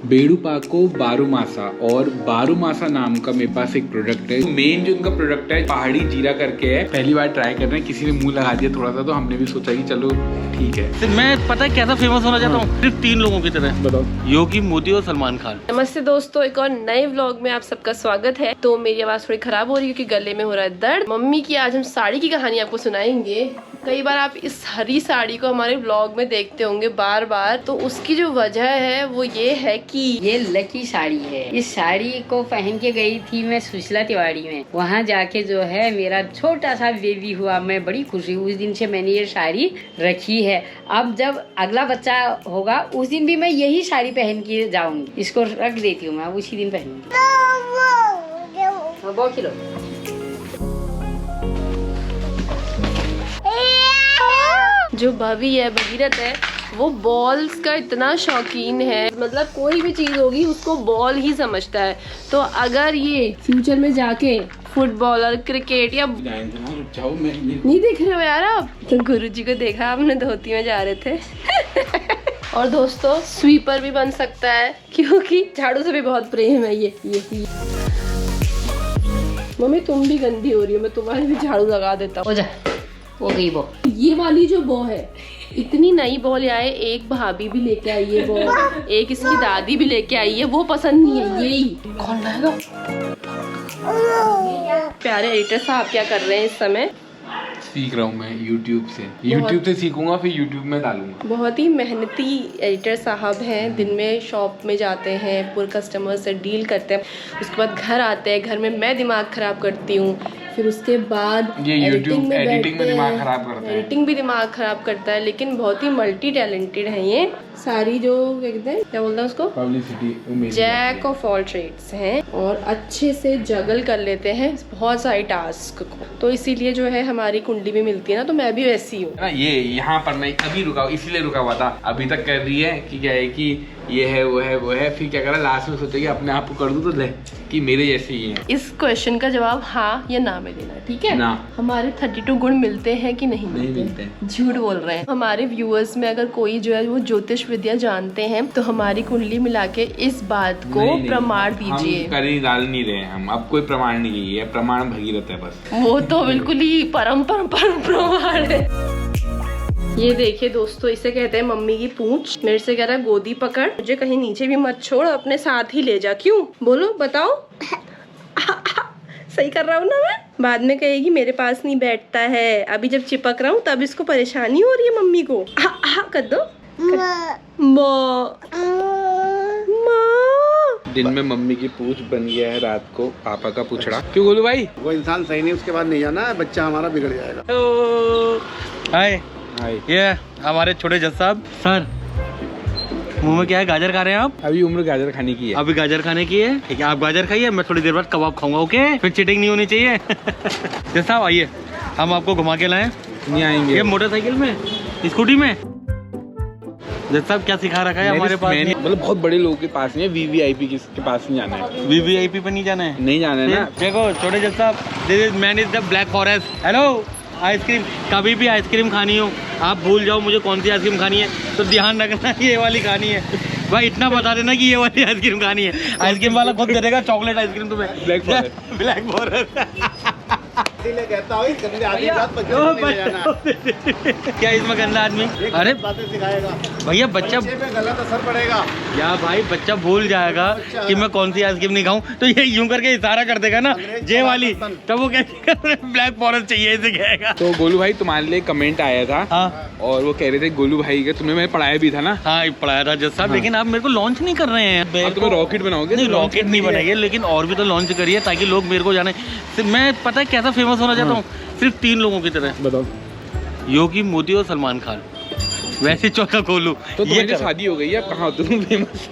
बेडूपाको बारूमासा और बारूमासा नाम का मेरे पास एक प्रोडक्ट है। मेन जो उनका प्रोडक्ट है पहाड़ी जीरा करके है। पहली बार ट्राई कर रहे हैं, किसी ने मुंह लगा दिया थोड़ा सा तो हमने भी सोचा कि चलो ठीक है। मैं पता है कैसा फेमस होना चाहता हूँ, सिर्फ 3 लोगों की तरह। बताओ। योगी, मोदी और सलमान खान। नमस्ते दोस्तों, एक और नए व्लॉग में आप सबका स्वागत है। तो मेरी आवाज थोड़ी खराब हो रही है क्योंकि गले में हो रहा है दर्द। मम्मी की आज हम साड़ी की कहानी आपको सुनाएंगे। कई बार आप इस हरी साड़ी को हमारे व्लॉग में देखते होंगे बार बार, तो उसकी जो वजह है वो ये है कि ये लकी साड़ी है। इस साड़ी को पहन के गई थी मैं सुशीला तिवारी में। वहाँ जाके जो है मेरा छोटा सा बेबी हुआ, मैं बड़ी खुश हुई। उस दिन से मैंने ये साड़ी रखी है। अब जब अगला बच्चा होगा उस दिन भी मैं यही साड़ी पहन के जाऊंगी। इसको रख देती हूँ मैं, उसी दिन पहनूंगी। बहुत खिलो। जो भवी है, भगीरथ है, वो बॉल्स का इतना शौकीन है। मतलब कोई भी चीज होगी उसको बॉल ही समझता है। तो अगर ये फ्यूचर में जाके फुटबॉल और क्रिकेट या नहीं देख रहे हो यार आप, तो गुरुजी को देखा आपने धोती में जा रहे थे। और दोस्तों स्वीपर भी बन सकता है क्योंकि झाड़ू से भी बहुत प्रेम है ये। मम्मी तुम भी गंदी हो रही हो, मैं तुम्हारी भी झाड़ू लगा देता हूँ। वो गई वो। ये वाली जो बॉ है, इतनी नई बॉल आए, एक भाभी भी लेके आई है बॉल, एक इसकी दादी भी लेके आई है, वो पसंद नहीं है। यही कौन लाएगा? प्यारे एडिटर साहब क्या कर रहे हैं इस समय? सीख रहा हूँ मैं YouTube से सीखूंगा, फिर YouTube में डालूंगा। बहुत ही मेहनती एडिटर साहब हैं। दिन में शॉप में जाते हैं, पूरे कस्टमर से डील करते हैं, उसके बाद घर आते हैं। घर में मैं दिमाग खराब करती हूँ, फिर उसके बाद ये एडिटिंग में दिमाग खराब करता है। एडिटिंग भी दिमाग खराब करता है, लेकिन बहुत ही मल्टी टैलेंटेड है ये। सारी जो क्या कहते हैं, क्या बोलते हैं उसको, publicity, jack of all trades हैं और अच्छे से जगल कर लेते हैं बहुत सारे टास्क को। तो इसीलिए जो है हमारी कुंडली भी मिलती है ना, तो मैं भी वैसी हूँ ना। ये यहाँ पर मैं अभी रुका, इसीलिए रुका हुआ था। अभी तक कर रही है कि क्या है कि ये है वो है, फिर क्या करा, लास्ट में सोचेगी अपने आप को कर दूं तो ले कि मेरे जैसे ही है। इस क्वेश्चन का जवाब हाँ या ना में देना है, ठीक है ना। हमारे 32 गुण मिलते हैं कि नहीं मिलते? झूठ बोल रहे हैं। हमारे व्यूअर्स में अगर कोई जो है वो ज्योतिष विद्या जानते हैं तो हमारी कुंडली मिला के इस बात को प्रमाण दीजिए। डाल नहीं रहे हम, अब कोई प्रमाण नहीं चाहिए, प्रमाण भगीरथ है बस। वो तो बिल्कुल ही परम प्रमाण है। ये देखिए दोस्तों, इसे कहते हैं मम्मी की पूंछ। मेरे से कह रहा है गोदी पकड़, मुझे कहीं नीचे भी मत छोड़, अपने साथ ही ले जा। क्यों बोलो, बताओ। सही कर रहा हूँ ना मैं? बाद में कहेगी मेरे पास नहीं बैठता है। अभी जब चिपक रहा हूँ तब इसको परेशानी हो रही है मम्मी को। कर दो। दिन में मम्मी की पूंछ बन गया है, रात को पापा का पूछड़ा। क्यों बोलू भाई? वो इंसान सही नहीं, उसके बाद नहीं जाना है, बच्चा हमारा बिगड़ जाएगा। हाय, ये हमारे छोटे जज साहब। सर मुंह में क्या है? गाजर खा रहे हैं आप? अभी उम्र गाजर खाने की है। अभी गाजर खाने की है, ठीक है। आप गाजर खाइए, मैं थोड़ी देर बाद कबाब खाऊंगा, ओके? फिर चीटिंग नहीं होनी चाहिए। जज साहब आइए, हम आपको घुमा के लाएं। नहीं आएंगे। ये मोटरसाइकिल में, स्कूटी में। जज साहब क्या सिखा रखा है हमारे पास? मतलब बहुत बड़े लोगों के पास नहीं है, VVIP के पास नहीं जाना है। VVIP पे नहीं जाना है? नहीं जाना है ना। देखो छोटे जज साहब, this is man is the black forest. Hello, ice cream, कभी भी आइसक्रीम खानी हो, आप भूल जाओ मुझे कौन सी आइसक्रीम खानी है, तो ध्यान रखना ये वाली खानी है। भाई इतना बता देना कि ये वाली आइसक्रीम खानी है। आइसक्रीम वाला खुद दे देगा चॉकलेट आइसक्रीम तुम्हें। ब्लैक फॉरेस्ट इसीलिए कहता हूँ क्या इसमें गंदा आदमी? अरे सिखाएगा भैया, बच्चा पे गलत असर पड़ेगा। या भाई बच्चा भूल जाएगा कि मैं कौन सी आइसक्रीम नहीं खाऊं, तो ये यूं करके इशारा कर देगा ना, जे वाली, तब वो कहते ब्लैक फॉरेस्ट चाहिए, इसे कहेगा। तो गोलू भाई तुम्हारे लिए कमेंट आया था। हाँ, और वो कह रहे थे गोलू भाई का, तुम्हें मैं पढ़ाया भी था ना। हाँ पढ़ाया था जज साहब, लेकिन आप मेरे को लॉन्च नहीं कर रहे हैं। तुम्हें रॉकेट बनाओगे? नहीं, रॉकेट नहीं बनाइए, लेकिन और भी तो लॉन्च करिए ताकि लोग मेरे को जाने। मैं पता है कैसा फेमस होना चाहता हूँ, सिर्फ 3 लोगों की तरह। बताओ। योगी, मोदी और सलमान खान। वैसे चौथा खोलू तो तुम्हारी शादी हो गई है, अब कहाँ हो तुम फेमस?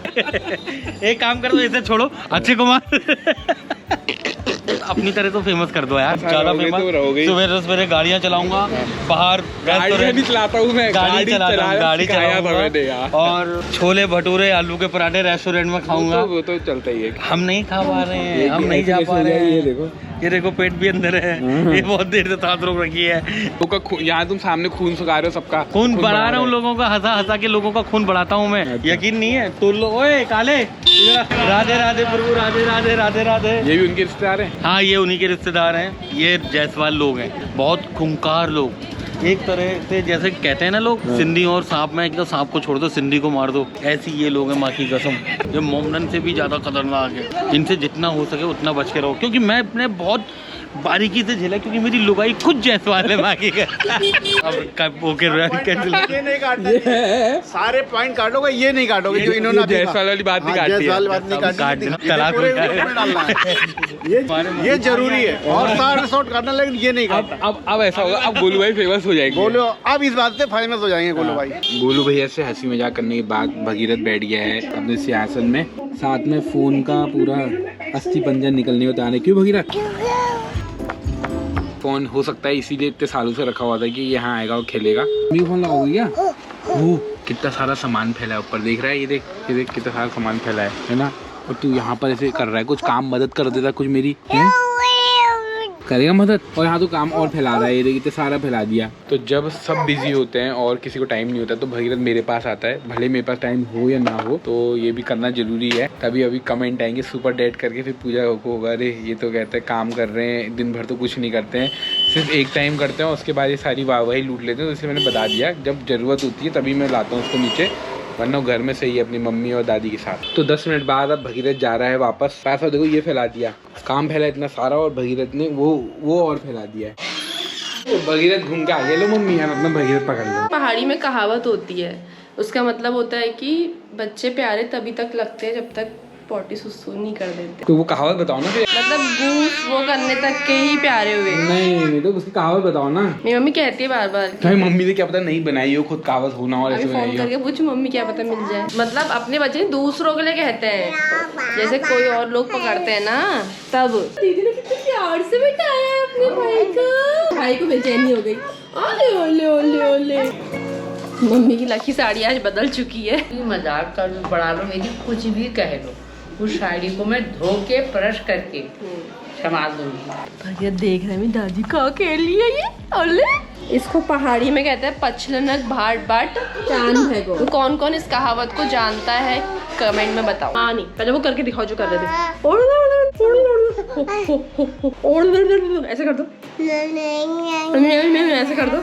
एक काम कर दो, इसे छोड़ो, अक्षय कुमार। अपनी तरह तो फेमस कर दो यार, ज्यादा फेमस। सुबह सवेरे गाड़ियाँ चलाऊंगा, बाहर गाड़ी चलाता हूँ मैं, गाड़ी चलाऊंगा, और छोले भटूरे आलू के पराठे रेस्टोरेंट में खाऊंगा। वो तो चलता ही है। हम नहीं खा पा रहे हैं, हम नहीं जा पा रहे हैं। ये देखो ये देखो पेट भी अंदर है, ये बहुत देर से सांस रोक रखी है। यहाँ तुम सामने खून सुखा रहे हो सबका, खून बढ़ा रहा हूँ लोगों का, हंसा हंसा के लोगों का खून बढ़ाता हूँ मैं। यकीन नहीं है तो लो। ओए काले, राधे राधे प्रभु, राधे राधे राधे राधे। ये भी उनके रिश्तेदार हैं? हाँ, ये उन्हीं के रिश्तेदार हैं। ये जायसवाल लोग हैं, बहुत खूंखार लोग। एक तरह से जैसे कहते हैं ना लोग, सिंधी और सांप में, एकदम सांप को छोड़ दो सिंधी को मार दो, ऐसी ये लोग हैं। माँ की कसम, ये मोमडन से भी ज्यादा खतरनाक है। इनसे जितना हो सके उतना बच के रहो, क्योंकि मैं अपने बहुत बारीकी से झेला, क्योंकि मेरी लुगाई खुद जायसवाल है माँ की। अब ओके ये नहीं काटना, सारे पॉइंट काटोगे, ये नहीं काटोगे जो इन्होंने अभी कहा। जायसवाल वाली बात नहीं काटती है। जायसवाल बात नहीं काट काटनी, देना, इसे तलाक पूरे हो जाए। ग्रुप में डालना है। ये जरूरी है, और सारे शॉट काटना, लेकिन ये नहीं काटना। अब ऐसा होगा, अब गोलू भाई फेमस हो जाएंगे। गोलू अब इस बात से फेमस हो जाएंगे गोलू भाई। गोलू भैया से हंसी मजाक करने के बाद भगीरथ बैठ गया है अपने सिंहासन में, साथ में फोन का पूरा अस्थि पंजर निकलने बता रहे। क्यों भगीरथ? फोन हो सकता है इसीलिए इतने सालों से रखा हुआ था कि यहाँ आएगा और खेलेगा। मेरी फोन लगाओगे क्या? वो कितना सारा सामान फैला है ऊपर, देख रहा है? ये देख कितना सारा सामान फैला है ना? और तू यहाँ पर ऐसे कर रहा है, कुछ काम मदद कर देता कुछ मेरी है? करेगा मदद, और यहाँ तो काम और फैला रहा है। ये देखिए सारा फैला दिया। तो जब सब बिजी होते हैं और किसी को टाइम नहीं होता तो भगीरथ मेरे पास आता है, भले मेरे पास टाइम हो या ना हो, तो ये भी करना जरूरी है। तभी अभी कमेंट आएंगे सुपर डेट करके, फिर पूजा होगा, अरे ये तो कहते हैं काम कर रहे हैं दिन भर तो कुछ नहीं करते हैं, सिर्फ एक टाइम करते हैं, उसके बाद ये सारी वाहवाही लूट लेते हैं। तो इसलिए मैंने बता दिया जब जरूरत होती है तभी मैं लाता हूँ उसको नीचे, वरना घर में सही है अपनी मम्मी और दादी के साथ। तो 10 मिनट बाद अब भगीरथ जा रहा है वापस। पैसा देखो ये फैला दिया, काम फैला इतना सारा, और भगीरथ ने वो और फैला दिया है। तो भगीरथ घूम के आ गया। लो मम्मी यार अपना भगीरथ पकड़ लो। पहाड़ी में कहावत होती है, उसका मतलब होता है कि बच्चे प्यारे तभी तक लगते हैं जब तक पोटी सुसु नहीं कर देते। तो वो कहावत बताओ ना फिर। मतलब गूस वो करने तक के ही प्यारे हुए। नहीं तो उसकी कहावत बताओ ना। मेरी मम्मी कहती है बार बार। तुम्हारी मम्मी से क्या पता नहीं बनाई हो, खुद कहावत होना और ऐसे फोन बनाई हो। करके पूछ मम्मी क्या पता मिल जाए। मतलब अपने बच्चे दूसरों के लिए कहते हैं, जैसे कोई और लोग पकड़ते हैं ना तब। दीदी ने कितने प्यार से बिठाया है अपने भाई को, भाई को बेचैनी हो गई। ओले ओले ओले ओले। मम्मी की लकी साड़ी आज बदल चुकी है। मजाक कर लो, बढ़ा लो, मेरी कुछ भी कह लो, उस साड़ी को मैं धो के ब्रश करके संभाल दूंगी। ये देख रहे हैं दादी का अकेली है ये। ओले इसको पहाड़ी में कहते हैं पछलनक भाट बाट चांद भैगो। तो कौन कौन इस कहावत को जानता है कमेंट में बताओ। हाँ नहीं पहले वो करके दिखाओ जो कर रहे थे। ऐसे कर दो, ऐसे कर दो।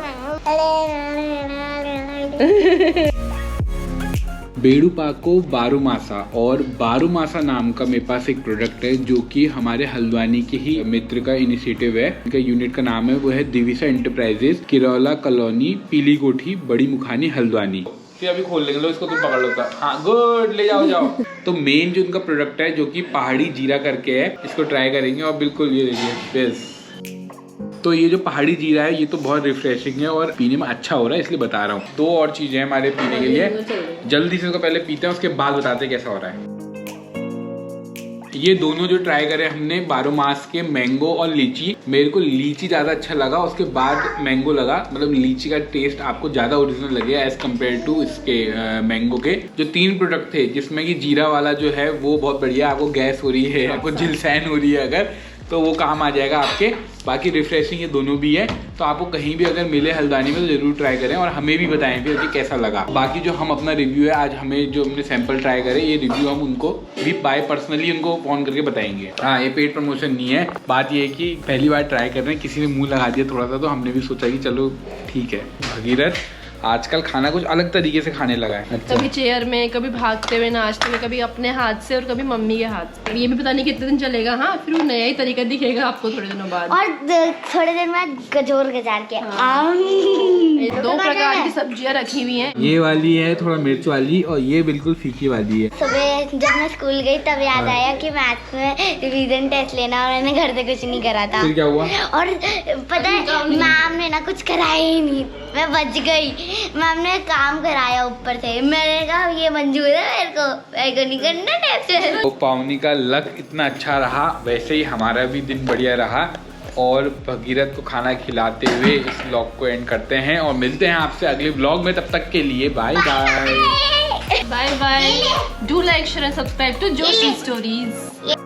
बेड़ूपाको बारूमासा, और बारूमासा नाम का मेरे पास एक प्रोडक्ट है जो कि हमारे हल्द्वानी के ही मित्र का इनिशिएटिव है। इनका यूनिट का नाम है वो है दिविसा एंटरप्राइजेस, किरौला कॉलोनी, पीली कोठी, बड़ी मुखानी, हल्द्वानी। फिर अभी खोल लेंगे। लो इसको तुम पकड़ लो। हाँ गुड, ले जाओ जाओ। तो मेन जो उनका प्रोडक्ट है जो कि पहाड़ी जीरा करके है, इसको ट्राई करेंगे। और बिल्कुल ये देखिए बेस। तो ये जो पहाड़ी जीरा है ये तो बहुत रिफ्रेशिंग है और पीने में अच्छा हो रहा है, इसलिए बता रहा हूँ। 2 और चीजें हैं हमारे पीने के लिए, जल्दी से इसको पहले पीते हैं उसके बाद बताते हैं कैसा हो रहा है। ये दोनों जो ट्राई करे हमने बारूमास के, मैंगो और लीची। मेरे को लीची ज्यादा अच्छा लगा, उसके बाद मैंगो लगा। मतलब लीची का टेस्ट आपको ज्यादा ओरिजिनल लगेगा एज कम्पेयर टू इसके मैंगो के। जो 3 प्रोडक्ट थे जिसमें कि जीरा वाला जो है वो बहुत बढ़िया, आपको गैस हो रही है, आपको झिलसैन हो रही है अगर, तो वो काम आ जाएगा आपके। बाकी रिफ्रेशिंग ये दोनों भी है, तो आपको कहीं भी अगर मिले हल्द्वानी में तो जरूर ट्राई करें और हमें भी बताएं फिर कि कैसा लगा। बाकी जो हम अपना रिव्यू है आज, हमें जो हमने सैंपल ट्राई करे, ये रिव्यू हम उनको भी बाय पर्सनली उनको फोन करके बताएंगे। हाँ, ये पेड प्रमोशन नहीं है। बात ये है कि पहली बार ट्राई कर रहे हैं, किसी ने मुँह लगा दिया थोड़ा सा, तो हमने भी सोचा कि चलो ठीक है। भगीरथ आजकल खाना कुछ अलग तरीके से खाने लगा है। कभी चेयर में, कभी भागते हुए नाचते हुए, कभी अपने हाथ से और कभी मम्मी के हाथ से। ये भी पता नहीं कितने दिन चलेगा। हाँ, फिर वो नया ही तरीका दिखेगा आपको थोड़े दिनों बाद। और थोड़े दिन बाद गजोर गजार के। हाँ। 2 प्रकार की सब्जियां रखी हुई हैं। ये वाली है थोड़ा मिर्च वाली और ये बिल्कुल फीकी वाली है। सुबह जब मैं स्कूल गई तब याद आया कि मैथ्स में रिवीजन टेस्ट लेना, और मैंने घर से कुछ नहीं करा था। फिर क्या हुआ? और पता है मैम ने ना कुछ कराया ही नहीं, मैं बच गई। मैम ने काम कराया ऊपर से, मैंने कहा ये मंजूर है मेरे को नहीं करना टेस्ट। तो पावनी का लक इतना अच्छा रहा, वैसे ही हमारा भी दिन बढ़िया रहा। और भगीरथ को खाना खिलाते हुए इस व्लॉग को एंड करते हैं और मिलते हैं आपसे अगले व्लॉग में। तब तक के लिए bye bye. Bye bye. Do like, share and subscribe to Joshi stories.